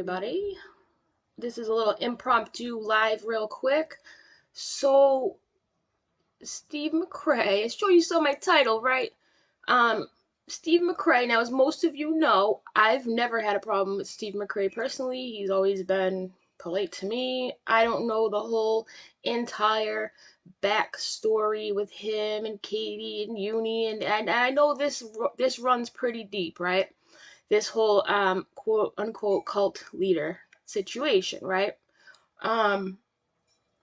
everybody. This is a little impromptu live real quick. So, Steve McRae, I'm sure you saw my title, right? Um, Steve McRae. Now, as most of you know, I've never had a problem with Steve McRae personally. He's always been polite to me. I don't know the whole entire backstory with him and Katie and Uni, and I know this runs pretty deep, right? This whole quote unquote cult leader situation, right? Um,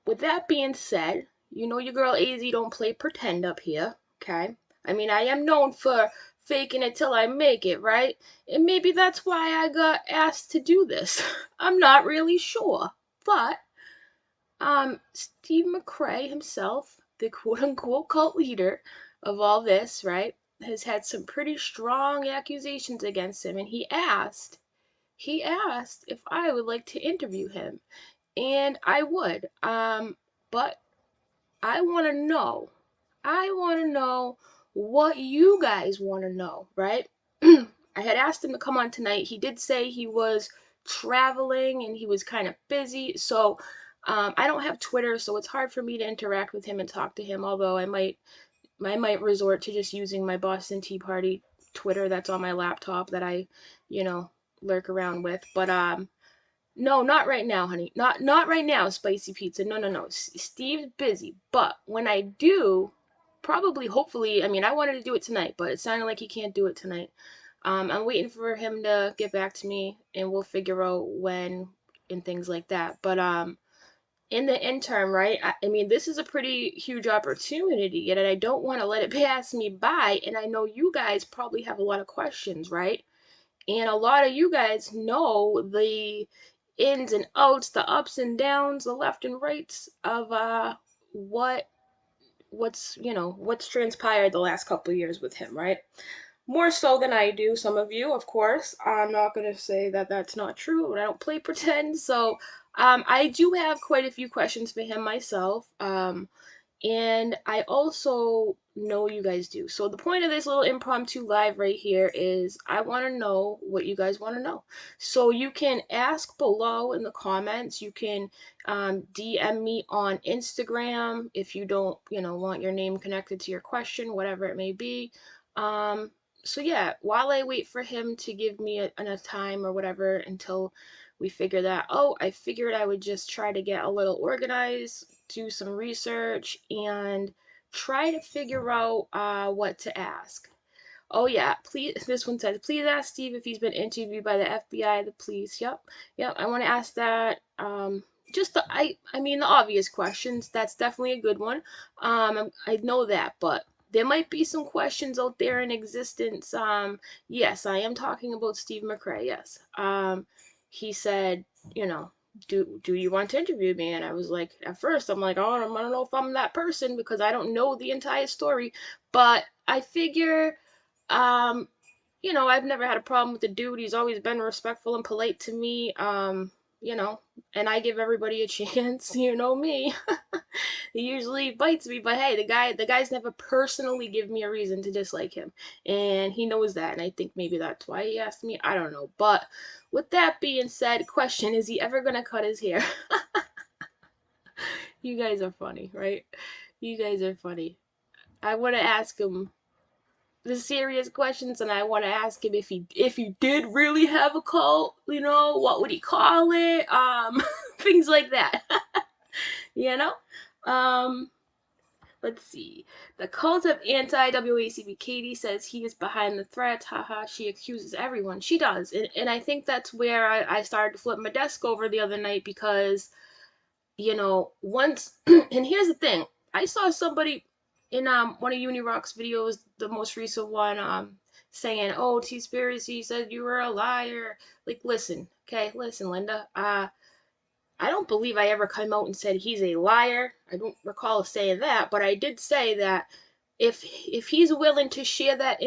with that being said, you know your girl AZ don't play pretend up here, okay? I mean, I am known for faking it till I make it, right? And maybe that's why I got asked to do this. I'm not really sure. But Steve McRae himself, the quote unquote cult leader of all this, right, has had some pretty strong accusations against him, and he asked if I would like to interview him, and I would. But I want to know. I want to know what you guys want to know, right? I had asked him to come on tonight. He did say he was traveling and he was kind of busy. So I don't have Twitter, so it's hard for me to interact with him and talk to him. Although I might resort to just using my Boston Tea Party Twitter that's on my laptop that I, you know, lurk around with. But no, not right now, honey. Not right now, Spicy Pizza. No, no, no. Steve's busy. But when I do, probably, hopefully, I mean, I wanted to do it tonight, but it sounded like he can't do it tonight. I'm waiting for him to get back to me, and we'll figure out when and things like that. But in the interim, right? I mean, this is a pretty huge opportunity, and I don't want to let it pass me by. And I know you guys probably have a lot of questions, right? And a lot of you guys know the ins and outs, the ups and downs, the left and rights of what what's transpired the last couple of years with him, right? More so than I do, some of you, of course. I'm not gonna say that that's not true, but I don't play pretend. So I do have quite a few questions for him myself. And I also know you guys do. So the point of this little impromptu live right here is I want to know what you guys want to know. So you can ask below in the comments. You can DM me on Instagram if you don't, want your name connected to your question, whatever it may be. So yeah, while I wait for him to give me enough time or whatever until we figure that out, I figured I would just try to get a little organized, do some research, and try to figure out what to ask. Oh yeah, please. This one says, please ask Steve if he's been interviewed by the FBI, the police. Yep, yep. I want to ask that. Just I mean, the obvious questions. That's definitely a good one. I know that, but there might be some questions out there in existence. Yes, I am talking about Steve McRae. Yes. He said, you know, do you want to interview me? And I was like, at first, I'm like, oh, I don't know if I'm that person because I don't know the entire story. But I figure, um, I've never had a problem with the dude. He's always been respectful and polite to me. And I give everybody a chance. You know me. He usually bites me, but hey, the guy's never personally give me a reason to dislike him, and he knows that. And I think maybe that's why he asked me. I don't know. But with that being said, question: is he ever gonna cut his hair? You guys are funny, right? You guys are funny. I want to ask him the serious questions, and I want to ask him if he did really have a cult, what would he call it, things like that. you know um let's see. The cult of anti-WACB. Katie says he is behind the threats. Haha, she accuses everyone. She does. And I think that's where I started to flip my desk over the other night because, once, and here's the thing. I saw somebody in one of Uni Rock's videos, the most recent one, saying, "Oh, T-Spiracy said you were a liar." Like, listen, okay, listen, Linda. I don't believe I ever came out and said he's a liar. I don't recall saying that, but I did say that if he's willing to share that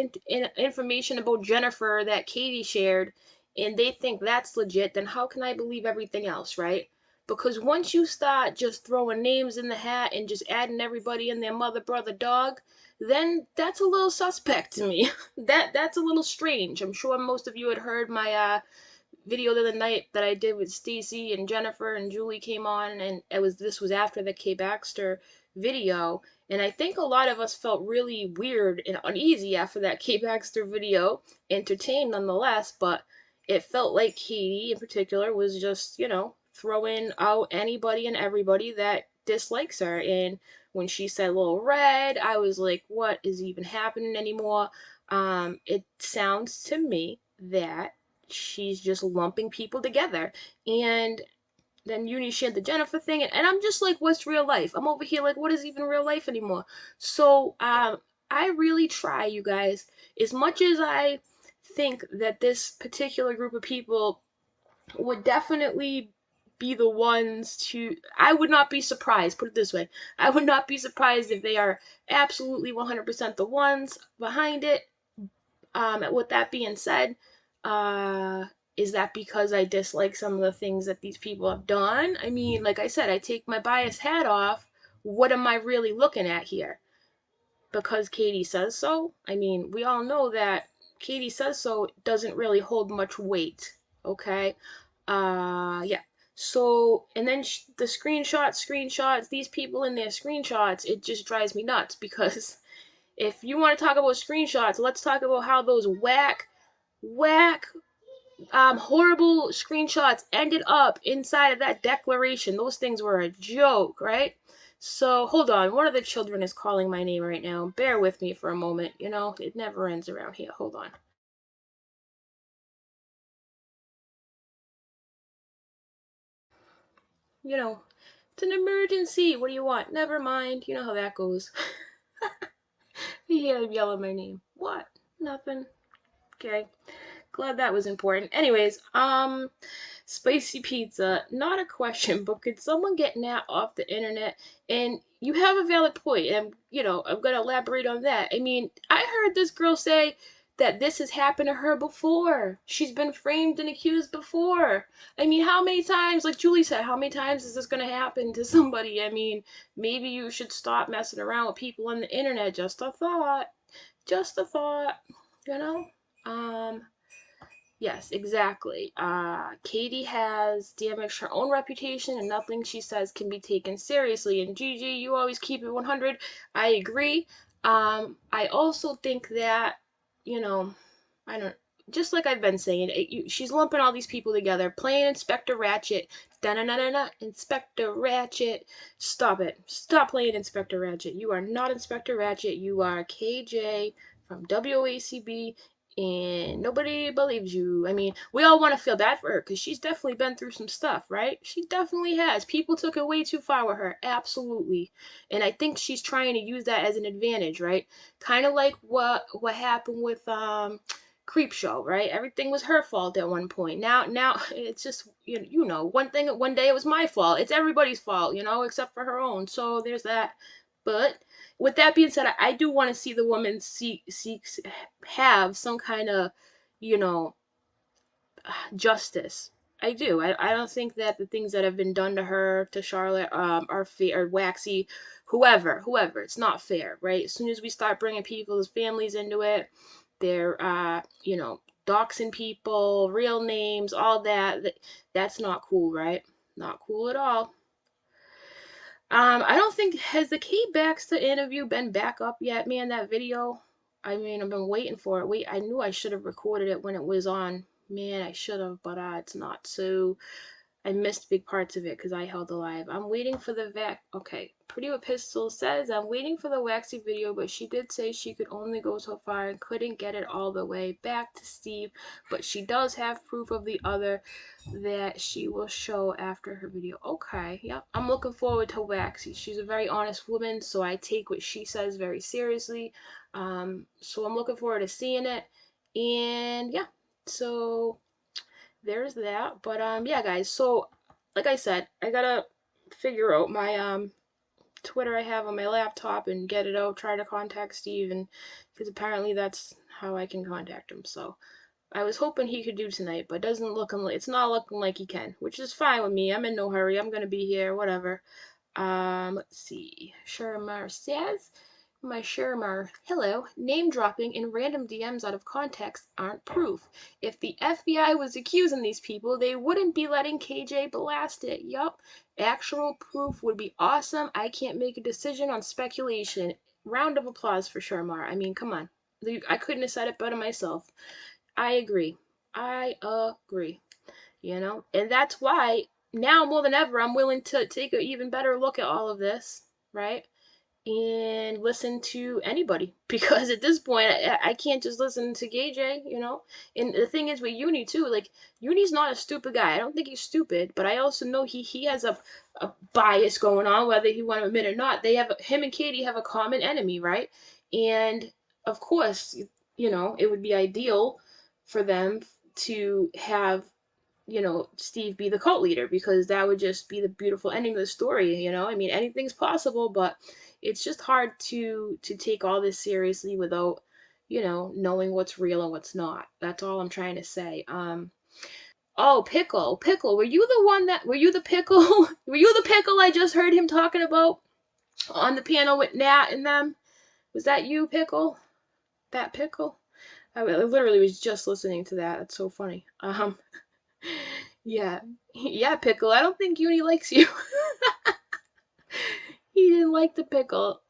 information about Jennifer that Katie shared, and they think that's legit, then how can I believe everything else, right? Because once you start just throwing names in the hat and just adding everybody in their mother, brother, dog, then that's a little suspect to me. That's a little strange. I'm sure most of you had heard my video the other night that I did with Stacy and Jennifer and Julie came on, and this was after the Kay Baxter video, and I think a lot of us felt really weird and uneasy after that Kay Baxter video, entertained nonetheless, but it felt like Katie in particular was just, throwing out anybody and everybody that dislikes her. And when she said Little Red, I was like, what is even happening anymore? It sounds to me that she's just lumping people together. And then Uni shared the Jennifer thing, and I'm just like, what's real life? I'm over here like, what is even real life anymore? So, I really try, you guys, as much as I think that this particular group of people would definitely be the ones to, I would not be surprised, put it this way, I would not be surprised if they are absolutely 100% the ones behind it. With that being said, uh, is that because I dislike some of the things that these people have done? I mean, like I said, I take my bias hat off. What am I really looking at here? Because Katie says so? I mean, we all know that Katie says so doesn't really hold much weight, okay? Yeah. So, and then the screenshots, these people in their screenshots, it just drives me nuts because if you want to talk about screenshots, let's talk about how those whack, horrible screenshots ended up inside of that declaration. Those things were a joke, right? So, hold on. One of the children is calling my name right now. Bear with me for a moment. It never ends around here. Hold on. It's an emergency. What do you want? Never mind. You know how that goes. You hear him yelling my name. What? Nothing. Okay. Glad that was important. Anyways, spicy pizza, not a question, but could someone get Nat off the internet? And you have a valid point, and I'm gonna elaborate on that. I mean, I heard this girl say that this has happened to her before. She's been framed and accused before. I mean, how many times, like Julie said, how many times is this gonna happen to somebody? I mean, maybe you should stop messing around with people on the internet. Just a thought. Just a thought. You know? Um, Yes, exactly. Katie has damaged her own reputation, and nothing she says can be taken seriously. And Gigi, you always keep it 100. I agree. I also think that, you know, I don't, just like I've been saying, she's lumping all these people together, playing Inspector Ratchet. Da na na na na, Inspector Ratchet. Stop it. Stop playing Inspector Ratchet. You are not Inspector Ratchet. You are KJ from WACB, and nobody believes you. I mean, we all want to feel bad for her because she's definitely been through some stuff, right? She definitely has. People took it way too far with her, absolutely. And I think she's trying to use that as an advantage, right? Kind of like what happened with Creep Show, right? Everything was her fault at one point. Now it's just one thing. One day it was my fault. It's everybody's fault, except for her own. So there's that. But with that being said, I do want to see the woman have some kind of, you know, justice. I do. I don't think that the things that have been done to her, to Charlotte, are fair, or Waxy, whoever. It's not fair, right? As soon as we start bringing people's families into it, they're, doxing people, real names, all that's not cool, right? Not cool at all. I don't think, has the Kate Baxter interview been back up yet, man, that video? I mean, I've been waiting for it. I knew I should have recorded it when it was on. Man, I should have, but it's not. So I missed big parts of it because I held alive. I'm waiting for the Okay, Pretty with Pistol says, I'm waiting for the Waxy video, but she did say she could only go so far and couldn't get it all the way back to Steve, but she does have proof of the other that she will show after her video. Okay, yep. I'm looking forward to Waxy. She's a very honest woman, so I take what she says very seriously. So I'm looking forward to seeing it. And yeah, so there's that. But yeah, guys. So like I said, I gotta figure out my Twitter I have on my laptop and get it out. Try to contact Steve, and because apparently that's how I can contact him. So I was hoping he could do tonight, but it's not looking like he can, which is fine with me. I'm in no hurry. I'm gonna be here, whatever. Let's see. Shermer says, My Shermar, hello. Name dropping and random DMs out of context aren't proof. If the FBI was accusing these people, they wouldn't be letting KJ blast it. Yup. Actual proof would be awesome. I can't make a decision on speculation. Round of applause for Shermar. I mean, come on. I couldn't have said it better myself. I agree. I agree. And that's why now more than ever I'm willing to take an even better look at all of this, right? And listen to anybody because at this point I can't just listen to KJ. And the thing is with Uni too, like Uni's not a stupid guy. I don't think he's stupid, but I also know he has a bias going on, whether he want to admit it or not. Him and Katie have a common enemy, right? And of course, it would be ideal for them to have Steve be the cult leader because that would just be the beautiful ending of the story. I mean, anything's possible, but it's just hard to take all this seriously without, knowing what's real and what's not. That's all I'm trying to say. Oh, Pickle, were you the one were you the Pickle? Were you the Pickle I just heard him talking about on the panel with Nat and them? Was that you, Pickle? That Pickle? I literally was just listening to that. That's so funny. Yeah. Yeah, Pickle. I don't think Uni likes you. He didn't like the pickle.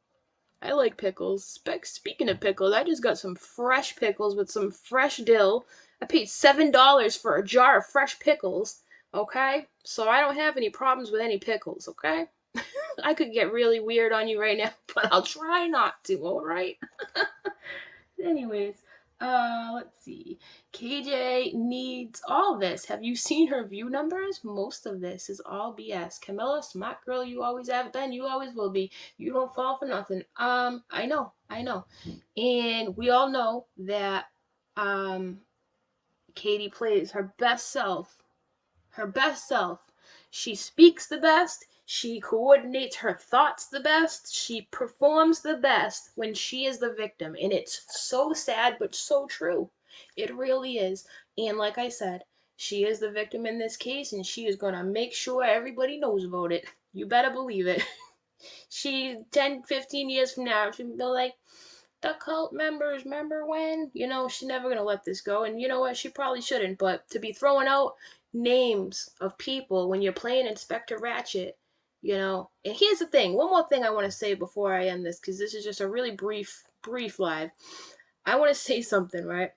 I like pickles. Speaking of pickles, I just got some fresh pickles with some fresh dill. I paid $7 for a jar of fresh pickles. Okay? So I don't have any problems with any pickles, okay? I could get really weird on you right now, but I'll try not to, alright? Anyways, let's see. KJ needs all this. Have you seen her view numbers? Most of this is all BS. Camilla, smart girl you always have been, you always will be. You don't fall for nothing. I know. And we all know that Katie plays her best self. She speaks the best. She coordinates her thoughts the best. She performs the best when she is the victim. And it's so sad, but so true. It really is. And like I said, she is the victim in this case, and she is going to make sure everybody knows about it. You better believe it. 10, 15 years from now, she'll be like, the cult members, remember when? She's never going to let this go. And you know what? She probably shouldn't. But to be throwing out names of people when you're playing Inspector Ratchet, And here's the thing. One more thing I want to say before I end this, because this is just a really brief live. I want to say something, right?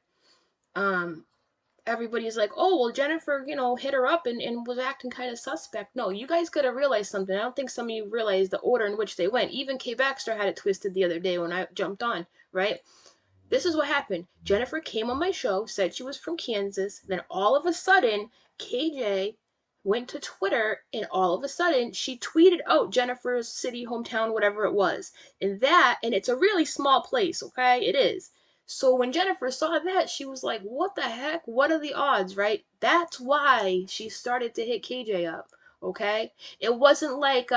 Everybody's like, oh, well, Jennifer, hit her up and was acting kind of suspect. No, you guys gotta realize something. I don't think some of you realize the order in which they went. Even Kay Baxter had it twisted the other day when I jumped on, right? This is what happened. Jennifer came on my show, said she was from Kansas. Then all of a sudden, KJ went to Twitter, and all of a sudden, she tweeted out Jennifer's city, hometown, whatever it was. And it's a really small place, okay? It is. So when Jennifer saw that, she was like, what the heck? What are the odds, right? That's why she started to hit KJ up, okay? It wasn't like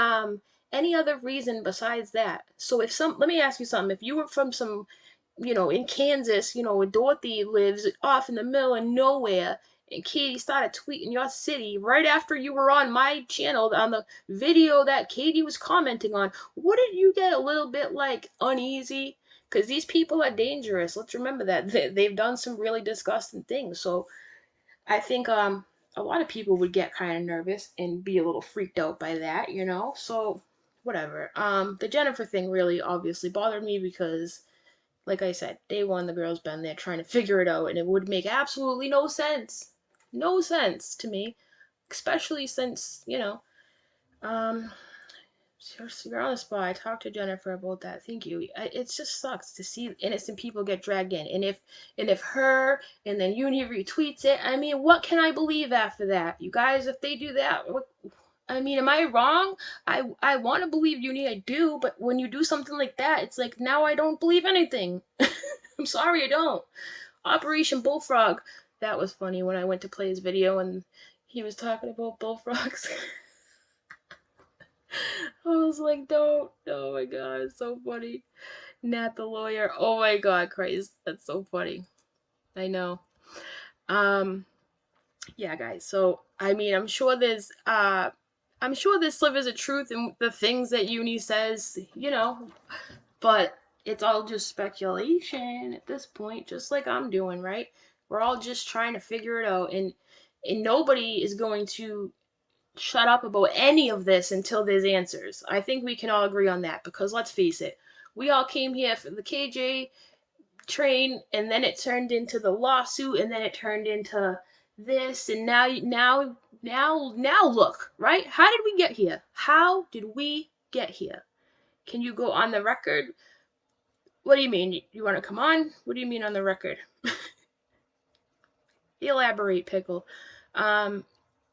any other reason besides that. So let me ask you something. If you were from some in Kansas, where Dorothy lives, off in the middle of nowhere, and Katie started tweeting your city right after you were on my channel on the video that Katie was commenting on, wouldn't you get a little bit uneasy? Because these people are dangerous. Let's remember that they've done some really disgusting things. So I think a lot of people would get kind of nervous and be a little freaked out by that, So whatever. The Jennifer thing really obviously bothered me because, like I said, day one, the girl's been there trying to figure it out, and it would make absolutely no sense. No sense to me. Especially since, um, you're on the spot. I talked to Jennifer about that. Thank you. It just sucks to see innocent people get dragged in. And if her and then Uni retweets it, I mean, what can I believe after that? You guys, if they do that, I mean, am I wrong? I want to believe Uni, I do, but when you do something like that, it's like, now I don't believe anything. I'm sorry, I don't. Operation Bullfrog. That was funny when I went to play his video and he was talking about bullfrogs. I was like, don't. Oh my god, it's so funny. Nat the lawyer. Oh my god, Christ. That's so funny. I know. Yeah, guys. So, I mean, I'm sure there's slivers of truth in the things that Uni says, but it's all just speculation at this point, just like I'm doing, right? We're all just trying to figure it out, and nobody is going to shut up about any of this until there's answers. I think we can all agree on that, because let's face it, we all came here for the KJ train, and then it turned into the lawsuit, and then it turned into this, and now look, right? How did we get here? How did we get here? Can you go on the record? What do you mean? You want to come on? What do you mean on the record? Elaborate, Pickle. Um,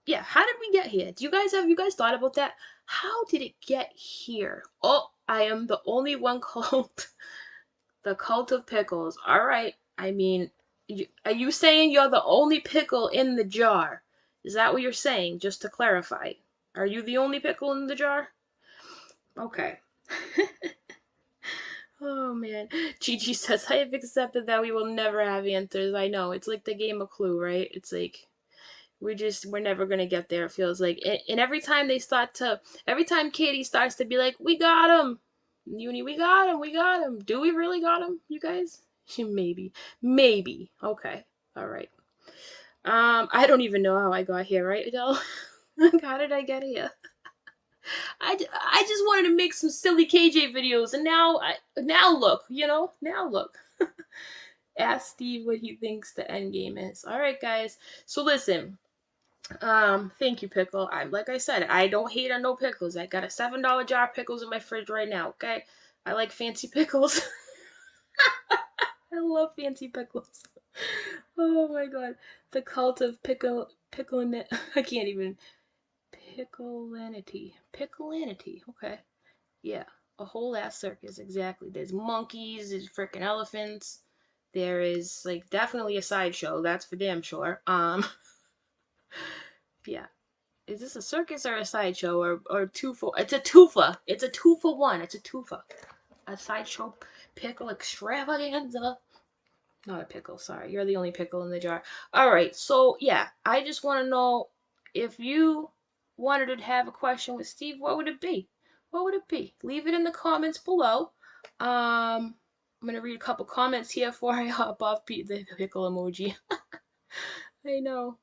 yeah, how did we get here? Have you guys thought about that? How did it get here? Oh, I am the only one called the Cult of Pickles. All right. I mean, are you saying you're the only pickle in the jar? Is that what you're saying? Just to clarify, are you the only pickle in the jar? Okay. Oh man. Gigi says, I have accepted that we will never have answers. I know. It's like the game of Clue, right? It's like we're never gonna get there, it feels like. And every time Katie starts to be like, we got him. Uni, we got him. Do we really got him, you guys? Maybe. Maybe. Okay. Alright. I don't even know how I got here, right, Adele? How did I get here? I just wanted to make some silly KJ videos, and now look, now look. Ask Steve what he thinks the end game is. All right, guys. So listen. Thank you, Pickle. Like I said, I don't hate on no pickles. I got a $7 jar of pickles in my fridge right now. Okay, I like fancy pickles. I love fancy pickles. Oh my god, the cult of I can't even. Picklenity. Okay. Yeah, a whole ass circus, exactly. There's monkeys, there's freaking elephants. There is like definitely a sideshow, that's for damn sure. Yeah. Is this a circus or a sideshow or two for? It's a twofer. It's a 2 for 1. It's a twofer. A sideshow pickle extravaganza. Not a pickle, sorry. You're the only pickle in the jar. Alright, so yeah, I just want to know, if you wanted to have a question with Steve, what would it be? What would it be? Leave it in the comments below. I'm going to read a couple comments here before I hop off the pickle emoji. I know.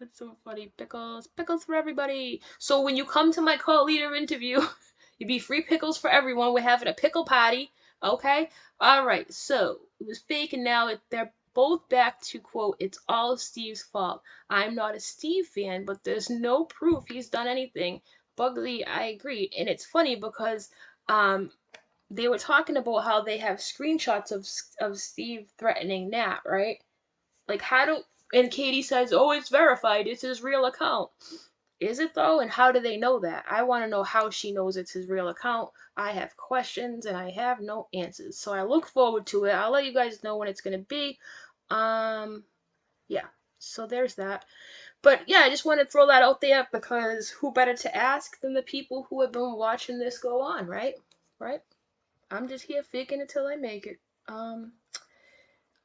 That's so funny. Pickles. Pickles for everybody. So when you come to my cult leader interview, you'd be free pickles for everyone. We're having a pickle party. Okay? Alright, so it was fake, and now they're both back to quote, it's all Steve's fault. I'm not a Steve fan, but there's no proof he's done anything. Bugsy, I agree. And it's funny because they were talking about how they have screenshots of Steve threatening Nat, right? Like, how do. And Katie says, oh, it's verified. It's his real account. Is it though? And how do they know that? I want to know how she knows it's his real account. I have questions and I have no answers. So I look forward to it. I'll let you guys know when it's going to be. Yeah. So there's that. But yeah, I just want to throw that out there, because who better to ask than the people who have been watching this go on, right? Right? I'm just here faking it till I make it.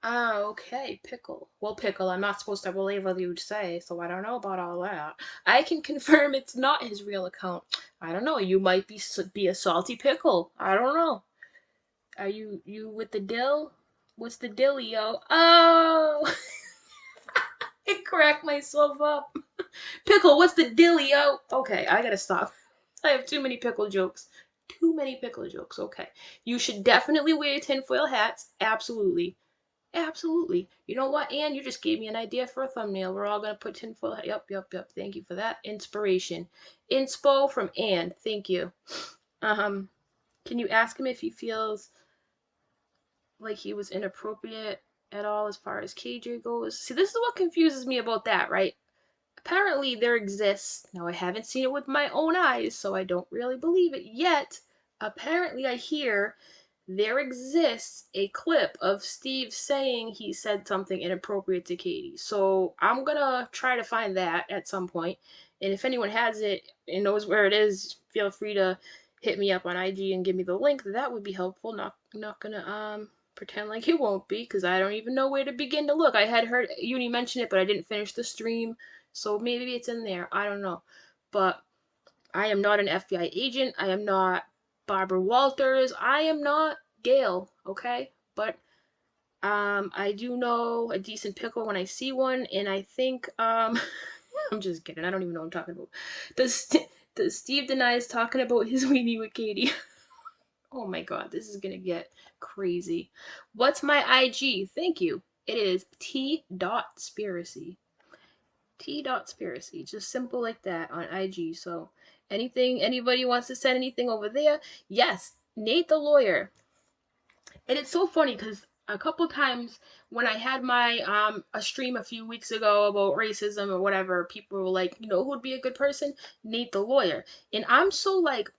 Okay, Pickle. Well, Pickle, I'm not supposed to believe what you'd say, so I don't know about all that. I can confirm it's not his real account. I don't know. You might be a salty pickle. I don't know. Are you with the dill? What's the dealio? Oh, I cracked myself up. Pickle, what's the dealio? Okay, I gotta stop. I have too many pickle jokes. Too many pickle jokes. Okay, you should definitely wear tinfoil hats. Absolutely. Absolutely. You know what, Anne? You just gave me an idea for a thumbnail. We're all gonna put tinfoil. Yep. Thank you for that inspiration. Inspo from Anne. Thank you. Can you ask him if he feels like he was inappropriate at all as far as KJ goes? See, this is what confuses me about that, right? Apparently there exists. Now I haven't seen it with my own eyes, so I don't really believe it yet. Apparently I hear there exists a clip of Steve saying he said something inappropriate to Katie. So I'm gonna try to find that at some point. And if anyone has it and knows where it is, feel free to hit me up on IG and give me the link. That would be helpful. Not gonna pretend like it won't be, because I don't even know where to begin to look. I had heard Uni mention it, but I didn't finish the stream. So maybe it's in there. I don't know. But I am not an FBI agent. I am not Barbara Walters. I am not Gail, okay? But I do know a decent pickle when I see one, and I think I'm just kidding. I don't even know what I'm talking about. Does Steve denies talking about his weenie with Katie? Oh my god, this is gonna get crazy. What's my IG? Thank you. It is t.spiracy. T.spiracy. Just simple like that on IG. So anything anybody wants to send anything over there, yes. Nate the lawyer. And it's so funny because a couple times when I had my a stream a few weeks ago about racism or whatever, people were like, you know, who'd be a good person? Nate the lawyer. And I'm so like,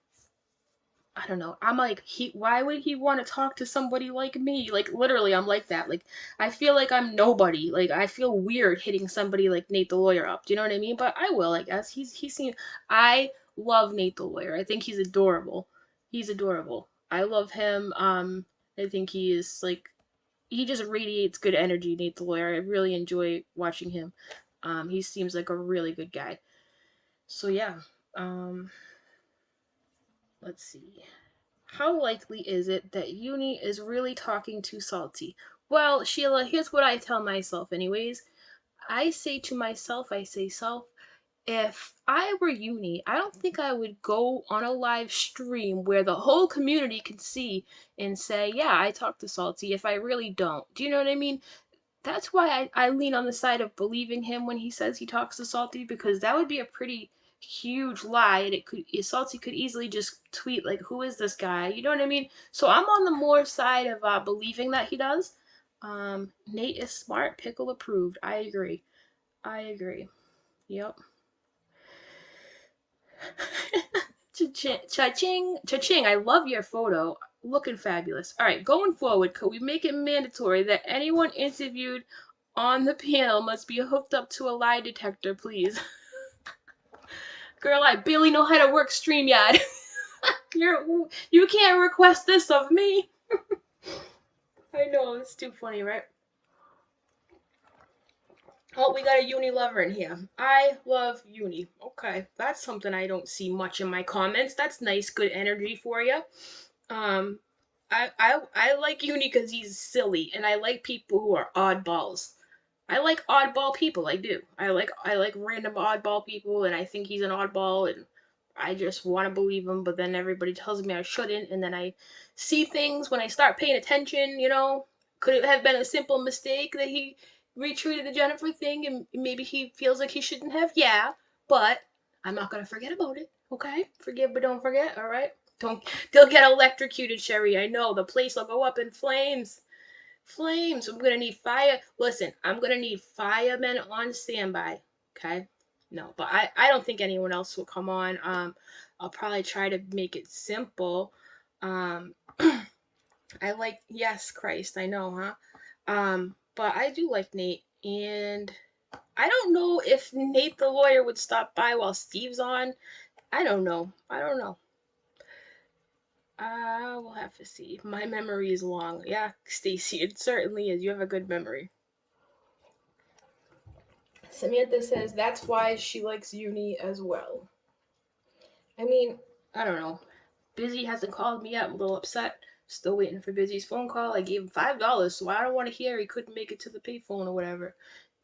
I don't know. I'm like, why would he want to talk to somebody like me? Like, literally, I'm like that. Like, I feel like I'm nobody. Like, I feel weird hitting somebody like Nate the lawyer up. Do you know what I mean? But I will, I guess. He seems. I love Nate the lawyer. I think he's adorable. He's adorable. I love him. I think he is like, he just radiates good energy. Nate the lawyer. I really enjoy watching him. He seems like a really good guy. So yeah. Um, let's see. How likely is it that Uni is really talking to Salty? Well, Sheila, here's what I tell myself, anyways. I say to myself, I say, self, if I were Uni, I don't think I would go on a live stream where the whole community can see and say, yeah, I talked to Salty if I really don't. Do you know what I mean? That's why I lean on the side of believing him when he says he talks to Salty, because that would be a pretty huge lie, and Salty could easily just tweet like, who is this guy? You know what I mean? So I'm on the more side of believing that he does. Nate is smart, Pickle approved. I agree. I agree. Yep. Cha-ching, cha-ching, I love your photo. Looking fabulous. All right, going forward, could we make it mandatory that anyone interviewed on the panel must be hooked up to a lie detector, please? Girl, I barely know how to work StreamYard. You can't request this of me. I know, it's too funny, right? Oh, we got a Uni Lover in here. I love Uni. Okay, that's something I don't see much in my comments. That's nice, good energy for you. Um, I like Uni because he's silly, and I like people who are oddballs. I like oddball people. I do. I like random oddball people, and I think he's an oddball, and I just want to believe him. But then everybody tells me I shouldn't, and then I see things when I start paying attention. You know, could it have been a simple mistake that he retweeted the Jennifer thing, and maybe he feels like he shouldn't have? Yeah, but I'm not gonna forget about it. Okay, forgive but don't forget. All right, don't. They'll get electrocuted, Sherry. I know the place will go up in flames. Flames. I'm gonna need fire. Listen, I'm gonna need firemen on standby. Okay. No, but I don't think anyone else will come on. I'll probably try to make it simple. Um, I like, yes, Christ, I know, huh? But I do like Nate, and I don't know if Nate the lawyer would stop by while Steve's on. I don't know. I don't know. We'll have to see. My memory is long. Yeah, Stacy, it certainly is. You have a good memory. Samantha says that's why she likes Uni as well. I mean, I don't know. Busy hasn't called me up. I'm a little upset. Still waiting for Busy's phone call. I gave him $5, so I don't want to hear he couldn't make it to the payphone or whatever.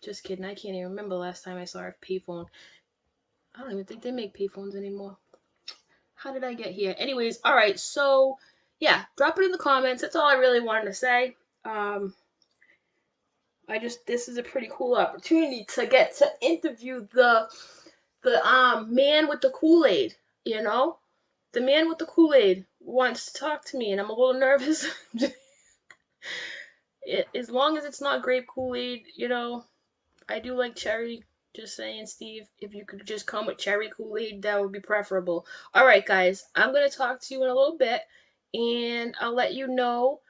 Just kidding. I can't even remember the last time I saw a payphone. I don't even think they make payphones anymore. How did I get here? Anyways, alright, so yeah, drop it in the comments. That's all I really wanted to say. This is a pretty cool opportunity to get to interview the man with the Kool-Aid, you know? The man with the Kool-Aid wants to talk to me, and I'm a little nervous. As long as it's not grape Kool-Aid, you know, I do like cherry. Just saying, Steve, if you could just come with cherry Kool-Aid, that would be preferable. Alright, guys, I'm going to talk to you in a little bit, and I'll let you know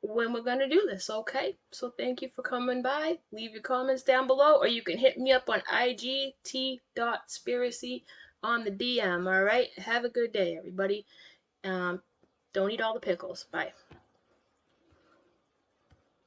when we're going to do this, okay? So thank you for coming by. Leave your comments down below, or you can hit me up on igt.spiracy on the DM, alright? Have a good day, everybody. Don't eat all the pickles. Bye.